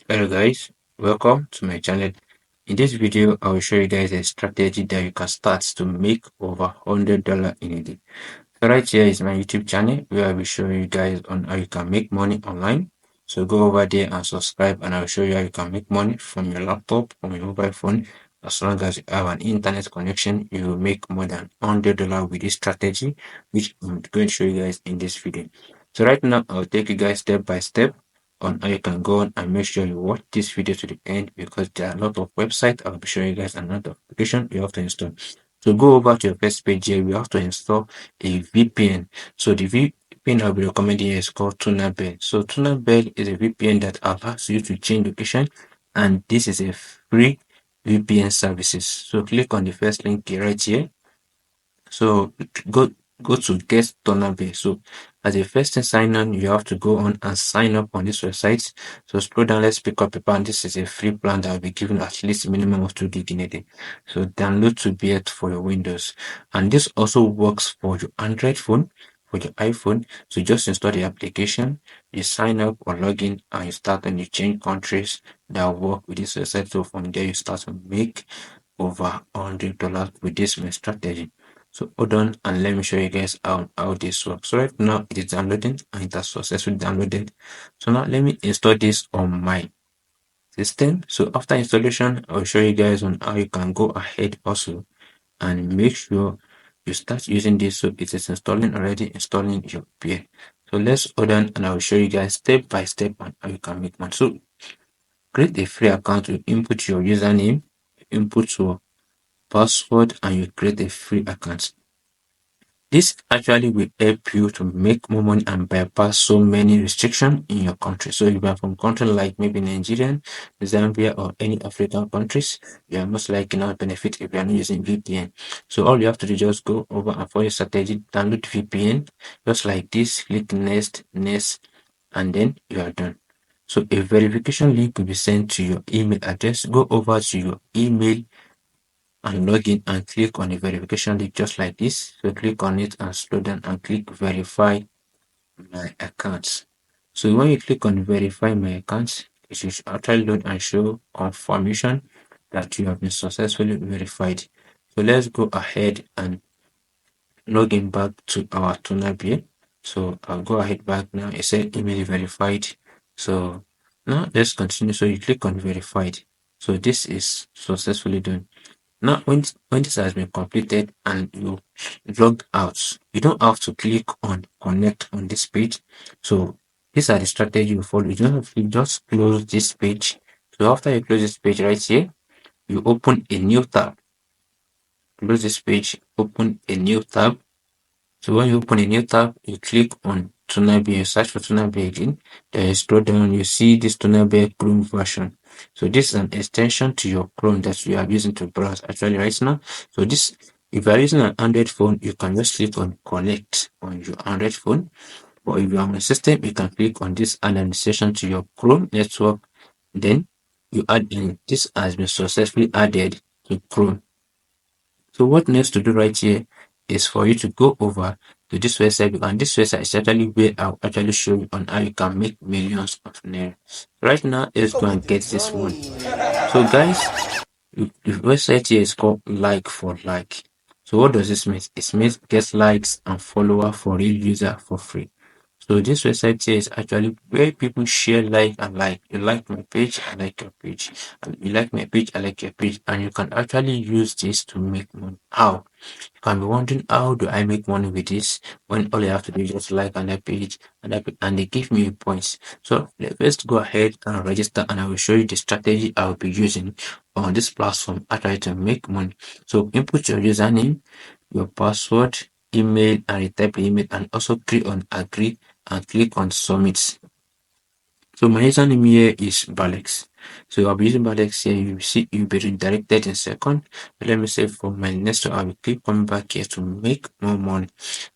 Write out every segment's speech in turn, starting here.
Hello guys, welcome to my channel. In this video, I will show you guys a strategy that you can start to make over $100 in a day. So right here is my YouTube channel where I will show you guys on how you can make money online. So go over there and subscribe and I will show you how you can make money from your laptop, from your mobile phone. As long as you have an internet connection, you will make more than $100 with this strategy, which I'm going to show you guys in this video. So right now, I'll take you guys step by step on how you can go on and make sure you watch this video to the end because there are a lot of websites. I'll be showing you guys another application you have to install. So go over to your first page here. We have to install a VPN. So the VPN I'll be recommending here is called TunerBell. So TunerBell is a VPN that allows you to change location, and this is a free VPN services. So click on the first link right here. So go to get TunerBell. So as a first thing sign on, you have to go on and sign up on this website. So scroll down, let's pick up a plan. This is a free plan that will be given at least a minimum of 2 gig in a day. So download to be it for your Windows. And this also works for your Android phone, for your iPhone. So just install the application, you sign up or log in and you start and you change countries that work with this website. So from there you start to make over $100 with this strategy. So hold on and let me show you guys how this works. So right now it is downloading and it has successfully downloaded. So now let me install this on my system. So after installation, I'll show you guys on how you can go ahead also and make sure you start using this. So it is already installing your peer. So let's hold on and I'll show you guys step by step on how you can make money. So create a free account. You input your username, input your password, and you create a free account. This actually will help you to make more money and bypass so many restrictions in your country. So if you are from country like maybe Nigeria, Zambia, or any African countries, you are most likely not benefit if you are not using VPN. So all you have to do is just go over and for your strategy, download VPN, just like this, click next, and then you are done. So a verification link will be sent to your email address. Go over to your email and log in and click on the verification link just like this. So click on it and scroll down and click verify my accounts. So when you click on verify my accounts, it should actually load and show confirmation that you have been successfully verified. So let's go ahead and log in back to our TunerBell. So I'll go ahead back now. It said email verified. So now let's continue. So you click on verified. So this is successfully done. Now, when this has been completed and you log out, you don't have to click on connect on this page. So these are the strategy you follow. You don't have to just close this page. So after you close this page right here, you open a new tab. Close this page, open a new tab. So when you open a new tab, you click on TunerBell, you search for TunerBell again. Then you scroll down, you see this TunerBell Chrome version. So this is an extension to your Chrome that you are using to browse actually right now. So this, if you are using an Android phone, you can just click on connect on your Android phone. But if you are on a system, you can click on this add an extension to your Chrome network. Then you add in. This has been successfully added to Chrome. So what needs to do right here is for you to go over to this website, and this website is actually where I'll actually show you on how you can make millions of naira. Right now, let's go and get this one. So guys, the website here is called Like for Like. So what does this mean? It means get likes and follower for real user for free. So this website here is actually where people share like and like. You like my page, I like your page. And you like my page, I like your page. And you can actually use this to make money. How? You can be wondering, how do I make money with this when all you have to do is just like on that page and they give me points. So let's go ahead and register and I will show you the strategy I will be using on this platform actually to make money. So input your username, your password, email, and retype the email, and also click on agree and click on submit. So my username here is Balex. So I'll be using Balex here. You see, you'll be redirected in a second. But let me say for my next one, I will keep coming back here to make more money.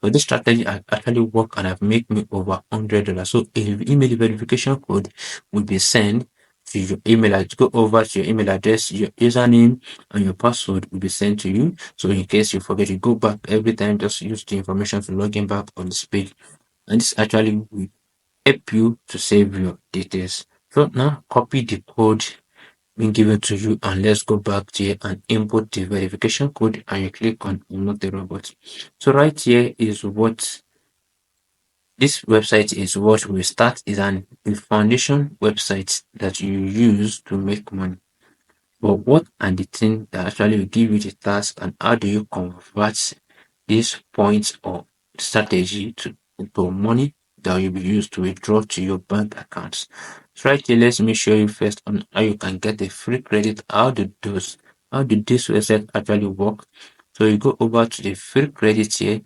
So this strategy actually work and I've made me over $100. So a email verification code will be sent to your email. Go over to your email address, your username and your password will be sent to you. So in case you forget, you go back every time, just use the information to log in back on this page. And this actually will help you to save your details. So now copy the code being given to you, and let's go back to here and input the verification code, and you click on unlock the robot. So right here is what this website is. What we start is a foundation website that you use to make money. But what are the things that actually will give you the task, and how do you convert these points or strategy to money that will be used to withdraw to your bank accounts? So right here, let me show you first on how you can get a free credit. How do this website actually work? So you go over to the free credit here.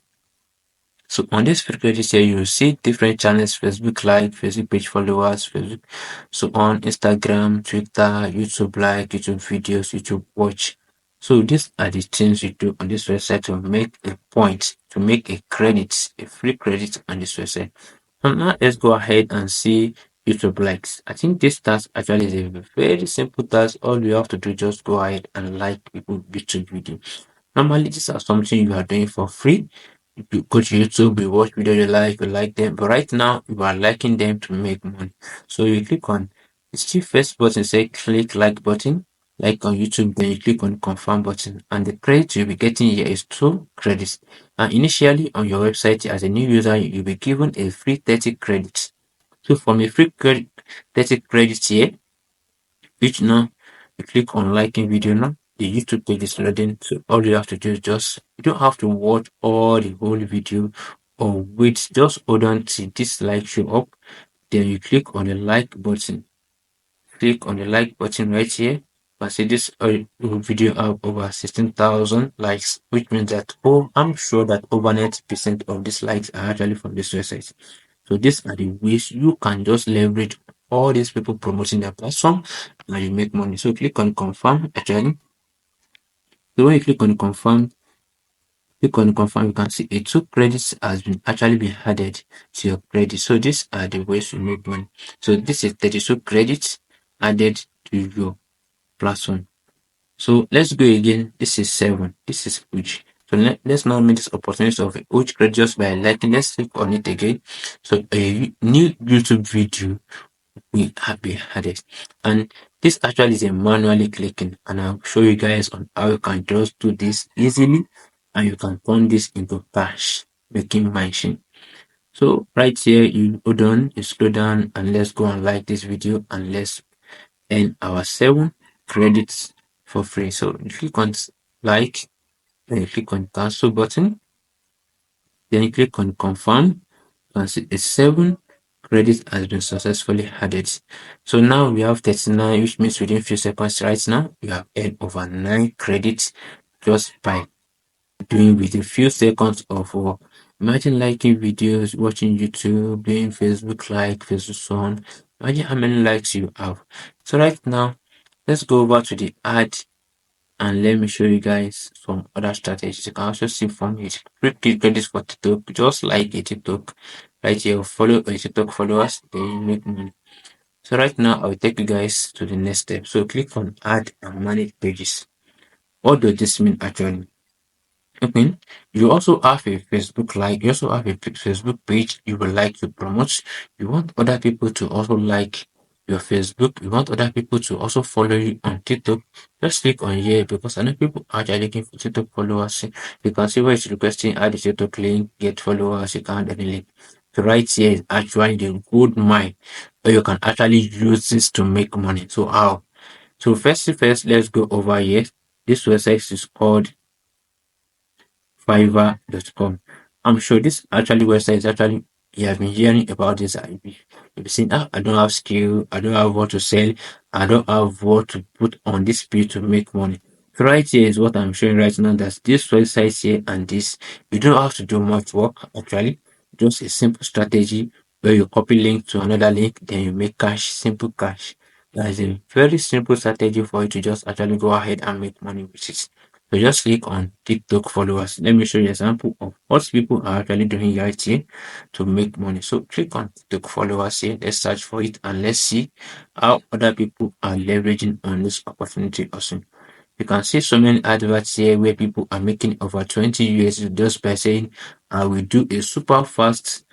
So on this free credit here, you will see different channels: Facebook like, Facebook page followers, Facebook, so on, Instagram, Twitter, YouTube like, YouTube videos, YouTube watch. So these are the things you do on this website to make a point, to make a credit, a free credit on this website. So now let's go ahead and see YouTube likes. I think this task actually is a very simple task. All you have to do is just go ahead and like people YouTube video. Normally, these are something you are doing for free. You go to YouTube, you watch video you like them, but right now you are liking them to make money. So you click on the still first button, say click like button, like on YouTube, then you click on confirm button, and the credit you'll be getting here is 2 credits. And initially on your website as a new user, you'll be given a free 30 credits. So from a free credit 30 credits here, which now you click on liking video now, the YouTube page is loading. So all you have to do is you don't have to watch all the whole video or wait, just hold on till this like show up. Then you click on the like button. Click on the like button right here. I see this video have over 16,000 likes, which means that I'm sure that over 90% of these likes are actually from this website. So these are the ways you can just leverage all these people promoting their platform and you make money. So click on confirm actually. So when you click on confirm, you can see a 2 credits has been actually been added to your credit. So these are the ways you make money. So this is 32 credits added to your platform. So let's go again. This is 7. This is huge. So let's now make this opportunity of a huge credit just by liking. Let's click on it again. So a new YouTube video we have been added, and this actually is a manually clicking, and I'll show you guys on how you can just do this easily and you can turn this into cash making machine. So right here, you hold on, you scroll down, and let's go and like this video, and let's earn our 7 credits for free. So you click on like, then you click on cancel button, then you click on confirm, and see a 7 credits has been successfully added. So now we have 39, which means within few seconds right now, you have earned over 9 credits just by doing within few seconds of work. Imagine liking videos, watching YouTube, doing Facebook like, Facebook on. Imagine how many likes you have. So right now, let's go over to the ad and let me show you guys some other strategies. You can also see from it. Free credits for TikTok, just like a TikTok. Right here, follow a TikTok followers, then you make money. So right now, I'll take you guys to the next step. So click on add and manage pages. What does this mean actually? Okay. You also have a Facebook like, you also have a Facebook page you would like to promote. You want other people to also like your Facebook. You want other people to also follow you on TikTok. Just click on here because I know people are actually looking for TikTok followers. You can see where it's requesting add the TikTok link, get followers, you can add any link. So right here is actually the good mine where you can actually use this to make money. So how? So first, let's go over here. This website is called Fiverr.com. I'm sure this actually website is actually you have been hearing about this. You've seen I don't have skill, I don't have what to sell, I don't have what to put on this page to make money. So right here is what I'm showing right now. That's this website here and this. You don't have to do much work actually. Just a simple strategy where you copy link to another link, then you make cash, simple cash. That is a very simple strategy for you to just actually go ahead and make money with it. So just click on TikTok followers. Let me show you an example of what people are actually doing right here to make money. So click on TikTok followers here. Let's search for it and let's see how other people are leveraging on this opportunity also. You can see so many adverts here where people are making over 20 USD just by saying, I will do a super fast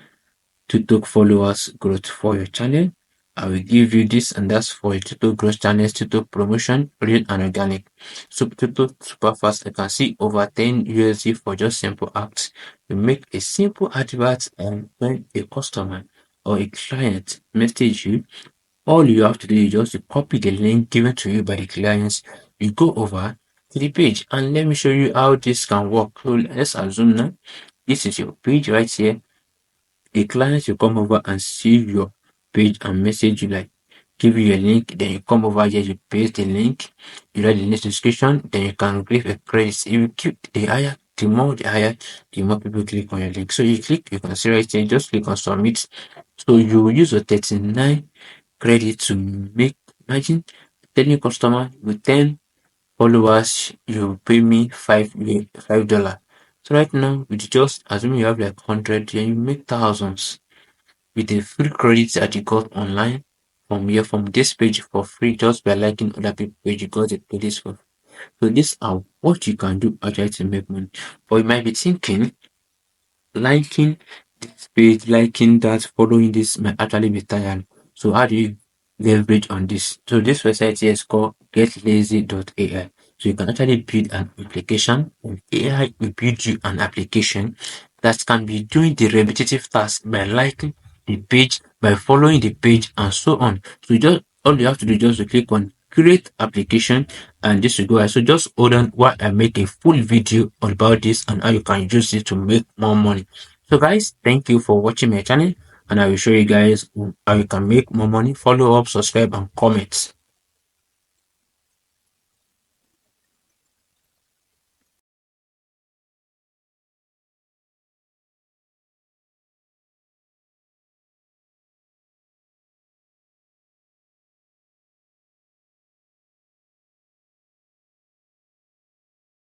TikTok followers growth for your channel. I will give you this and that's for a total growth channels, total promotion, real and organic. So total super fast. I can see over 10 USD for just simple acts. You make a simple advert, and when a customer or a client message you, all you have to do is just to copy the link given to you by the clients. You go over to the page and let me show you how this can work. So let's assume now this is your page right here. A client will come over and see your page and message you, like give you a link, then you come over here, you paste the link, you write the link description, then you can give a credit. If you keep the higher, the more the higher, the more people click on your link. So you click, you can see right here, just click on submit. So you will use your 39 credit to make, imagine telling customer with 10 followers, you pay me $5. So right now, with just assuming you have like 100, then you make thousands with the free credits that you got online from here, from this page for free, just by liking other people's page. You got the credits for. So these are what you can do actually to make money. But you might be thinking, liking this page, liking that, following this might actually be tiring. So how do you leverage on this? So this website here is called getlazy.ai. So you can actually build an application, and AI will build you an application that can be doing the repetitive task by liking the page, by following the page, and so on. So you just, all you have to do is just to click on create application, and this will go. So just hold on while I make a full video about this and how you can use it to make more money. So guys, thank you for watching my channel, and I will show you guys how you can make more money. Follow up, subscribe, and comment.